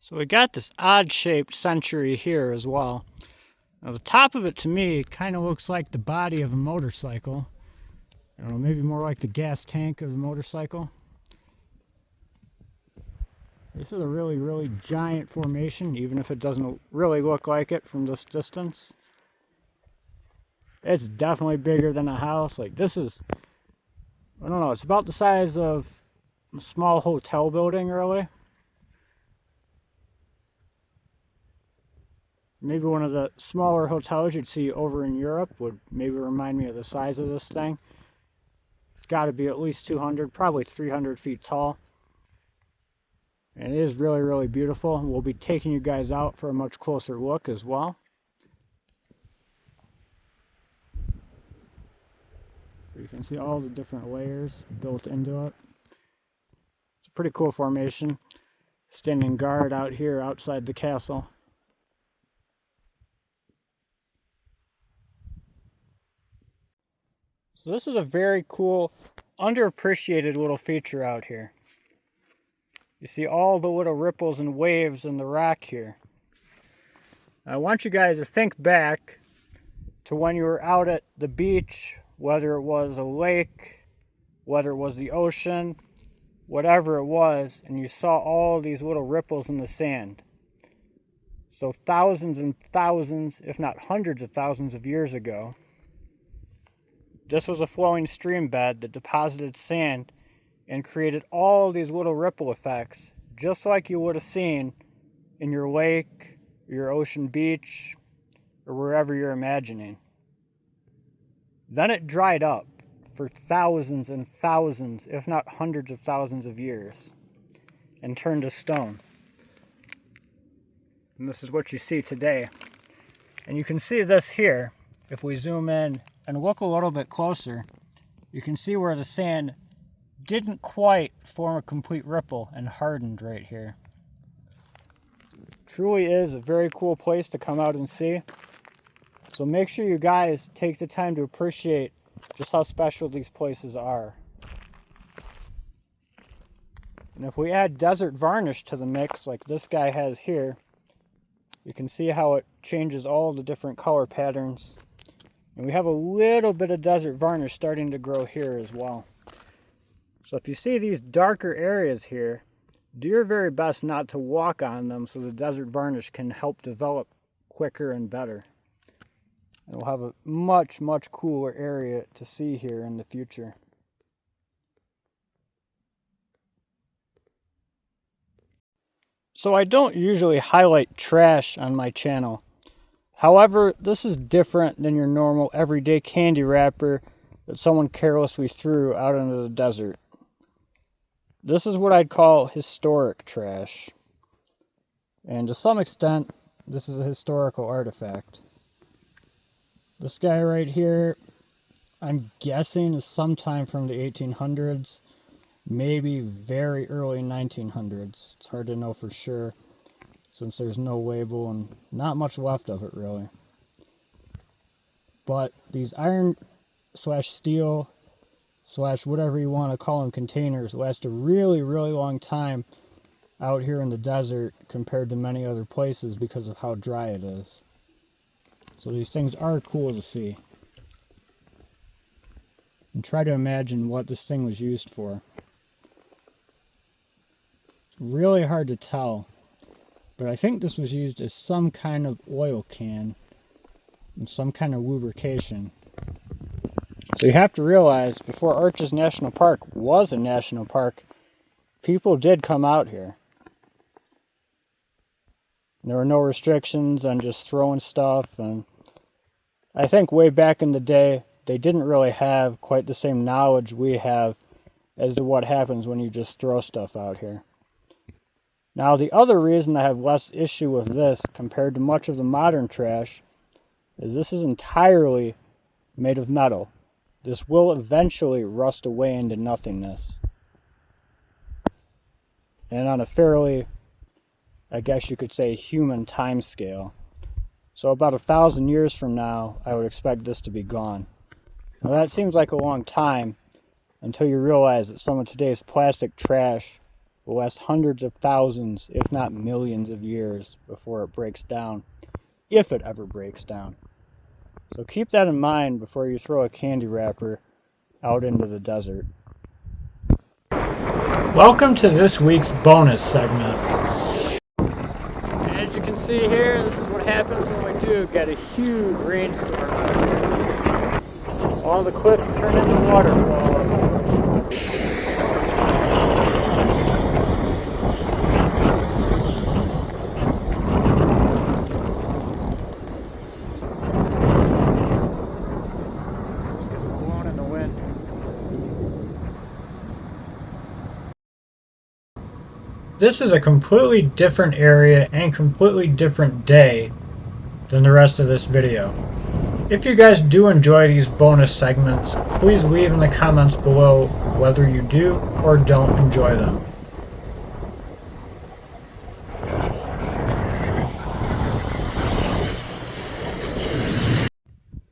So we got this odd-shaped Sentry here as well. Now the top of it to me kind of looks like the body of a motorcycle. I don't know, maybe more like the gas tank of the motorcycle. This is a really, really giant formation, even if it doesn't really look like it from this distance. It's definitely bigger than a house. Like this is, I don't know, it's about the size of a small hotel building, really. Maybe one of the smaller hotels you'd see over in Europe would maybe remind me of the size of this thing. It's got to be at least 200, probably 300 feet tall. And it is really, really beautiful. We'll be taking you guys out for a much closer look as well. You can see all the different layers built into it. It's a pretty cool formation. Standing guard out here outside the castle. So this is a very cool, underappreciated little feature out here. You see all the little ripples and waves in the rock here. I want you guys to think back to when you were out at the beach, whether it was a lake, whether it was the ocean, whatever it was, and you saw all these little ripples in the sand. So thousands and thousands, if not hundreds of thousands of years ago, this was a flowing stream bed that deposited sand and created all these little ripple effects, just like you would have seen in your lake, your ocean beach, or wherever you're imagining. Then it dried up for thousands and thousands, if not hundreds of thousands of years, and turned to stone. And this is what you see today. And you can see this here, if we zoom in and look a little bit closer, you can see where the sand didn't quite form a complete ripple and hardened right here. Truly is a very cool place to come out and see. So make sure you guys take the time to appreciate just how special these places are. And if we add desert varnish to the mix like this guy has here, you can see how it changes all the different color patterns. And we have a little bit of desert varnish starting to grow here as well. So if you see these darker areas here, do your very best not to walk on them so the desert varnish can help develop quicker and better. And we'll have a much, much cooler area to see here in the future. So I don't usually highlight trash on my channel. However, this is different than your normal everyday candy wrapper that someone carelessly threw out into the desert. This is what I'd call historic trash. And to some extent, this is a historical artifact. This guy right here, I'm guessing is sometime from the 1800s, maybe very early 1900s. It's hard to know for sure, since there's no label and not much left of it really. But these iron / steel / whatever you want to call them containers last a really, really long time out here in the desert compared to many other places because of how dry it is. So these things are cool to see. And try to imagine what this thing was used for. It's really hard to tell, but I think this was used as some kind of oil can and some kind of lubrication. So you have to realize, before Arches National Park was a national park, people did come out here. There were no restrictions on just throwing stuff, and I think way back in the day, they didn't really have quite the same knowledge we have as to what happens when you just throw stuff out here. Now, the other reason I have less issue with this compared to much of the modern trash is this is entirely made of metal. This will eventually rust away into nothingness. And on a fairly, I guess you could say, human time scale. So about 1,000 years from now, I would expect this to be gone. Now that seems like a long time until you realize that some of today's plastic trash will last hundreds of thousands, if not millions of years before it breaks down, if it ever breaks down. So keep that in mind before you throw a candy wrapper out into the desert. Welcome to this week's bonus segment. As you can see here, this is what happens when we do get a huge rainstorm out here. All the cliffs turn into waterfalls. Just gets blown in the wind. This is a completely different area and completely different day than the rest of this video. If you guys do enjoy these bonus segments, please leave in the comments below whether you do or don't enjoy them.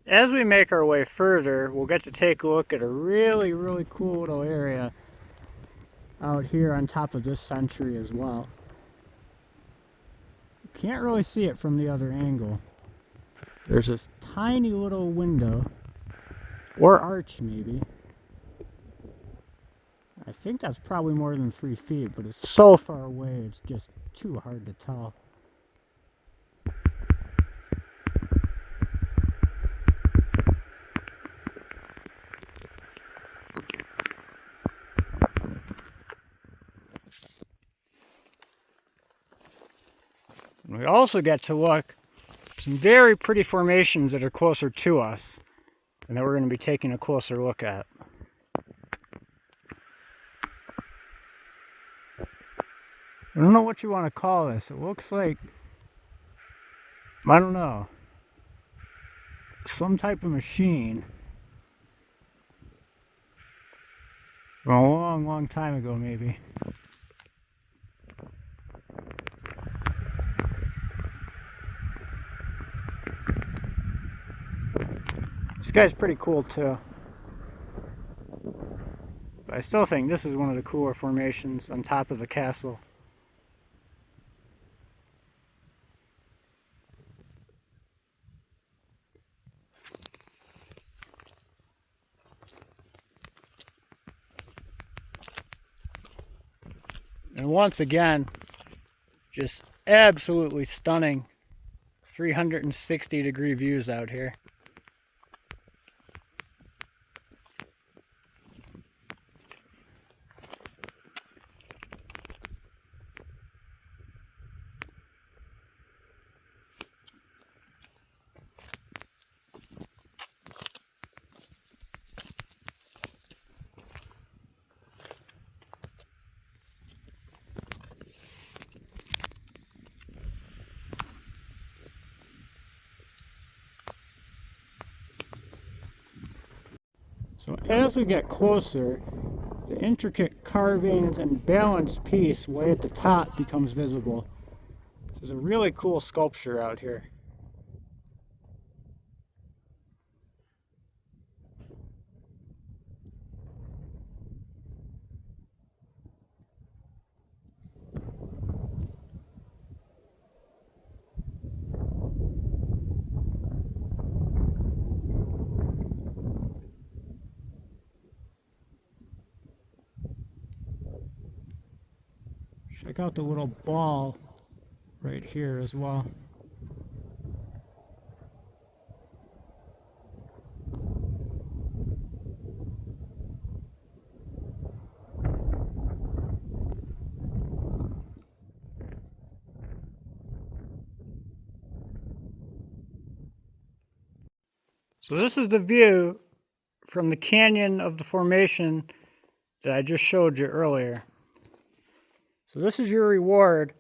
As we make our way further, we'll get to take a look at a really cool little area out here on top of this Sentry as well. You can't really see it from the other angle. There's this tiny little window, or arch maybe. I think that's probably more than 3 feet, but it's so far away it's just too hard to tell. And we also get to look at some very pretty formations that are closer to us and that we're going to be taking a closer look at. I don't know what you want to call this. It looks like, I don't know, some type of machine from a long time ago maybe. This guy's pretty cool too. But I still think this is one of the cooler formations on top of the castle. And once again, just absolutely stunning 360-degree views out here. So as we get closer, the intricate carvings and balance piece way at the top becomes visible. This is a really cool sculpture out here. Check out the little ball right here as well. So this is the view from the canyon of the formation that I just showed you earlier. So this is your reward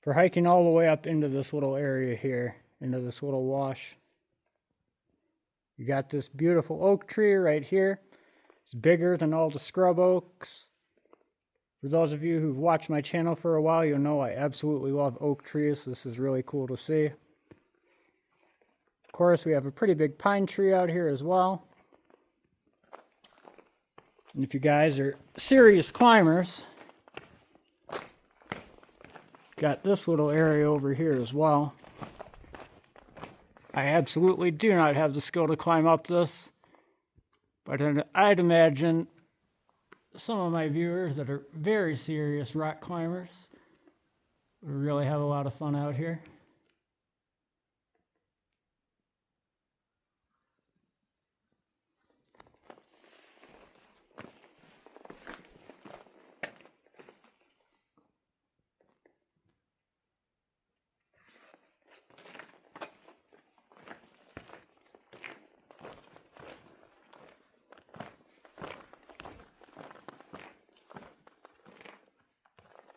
for hiking all the way up into this little area here, into this little wash. You got this beautiful oak tree right here. It's bigger than all the scrub oaks. For those of you who've watched my channel for a while, you'll know I absolutely love oak trees. This is really cool to see. Of course, we have a pretty big pine tree out here as well. And if you guys are serious climbers, Got this little area over here as well. I absolutely do not have the skill to climb up this, but I'd imagine some of my viewers that are very serious rock climbers would really have a lot of fun out here.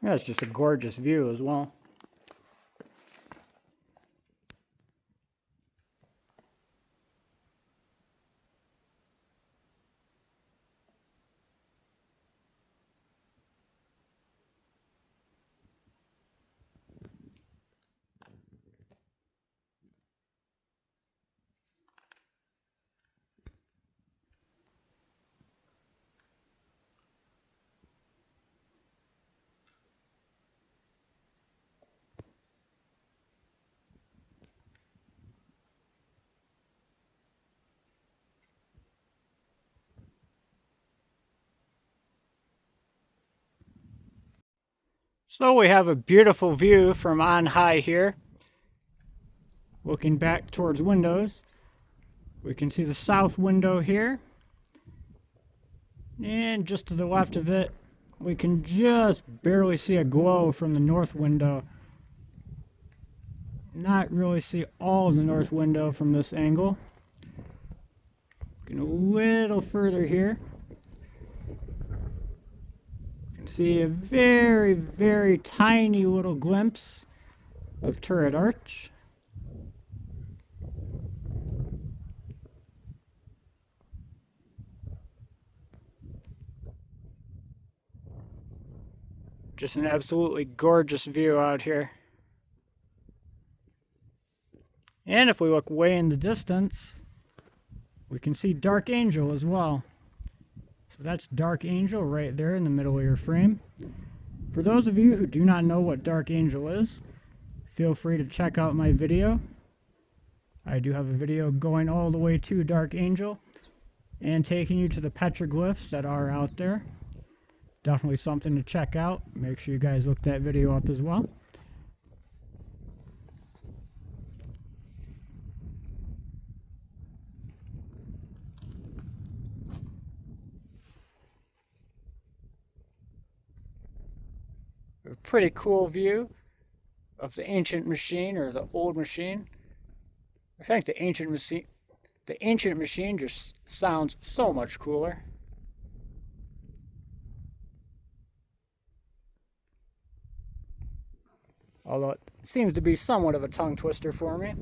Yeah, it's just a gorgeous view as well. So we have a beautiful view from on high here. Looking back towards windows, we can see the south window here. And just to the left of it, we can just barely see a glow from the north window. Not really see all of the north window from this angle. Looking a little further here. You can see a very, very tiny little glimpse of turret arch. Just an absolutely gorgeous view out here. And if we look way in the distance, we can see Dark Angel as well. So that's Dark Angel right there in the middle of your frame. For those of you who do not know what Dark Angel is, feel free to check out my video. I do have a video going all the way to Dark Angel and taking you to the petroglyphs that are out there. Definitely something to check out. Make sure you guys look that video up as well. A pretty cool view of the ancient machine, or the old machine. I think the ancient machine just sounds so much cooler. Although it seems to be somewhat of a tongue twister for me.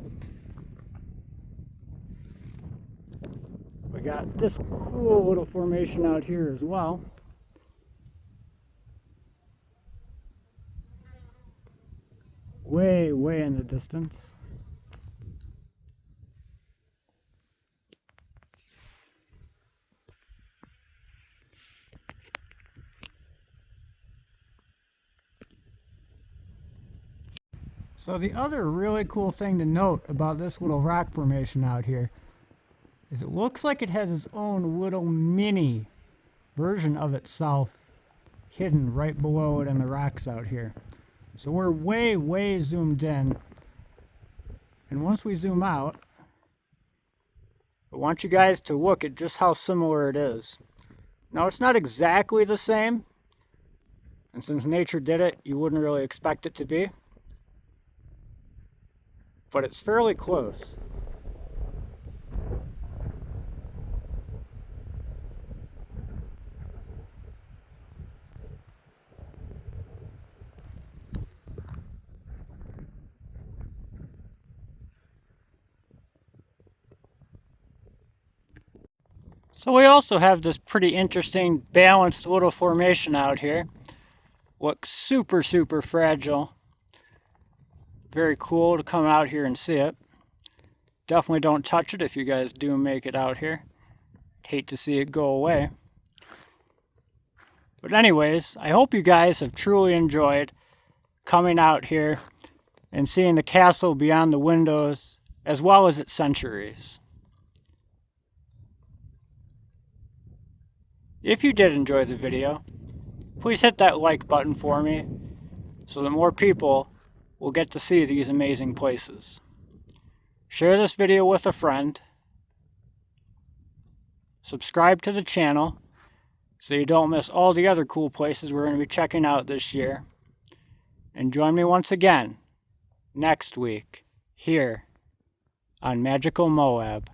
We got this cool little formation out here as well. Way, way in the distance. So the other really cool thing to note about this little rock formation out here is it looks like it has its own little mini version of itself hidden right below it in the rocks out here. So we're way, way zoomed in. And once we zoom out, I want you guys to look at just how similar it is. Now, it's not exactly the same, and since nature did it, you wouldn't really expect it to be. But it's fairly close. So we also have this pretty interesting balanced little formation out here. Looks super, super fragile. Very cool to come out here and see it. Definitely don't touch it if you guys do make it out here. Hate to see it go away. But anyways, I hope you guys have truly enjoyed coming out here and seeing the castle beyond the windows, as well as its centuries. If you did enjoy the video, please hit that like button for me so that more people will get to see these amazing places. Share this video with a friend. Subscribe to the channel so you don't miss all the other cool places we're going to be checking out this year. And join me once again next week here on Magical Moab.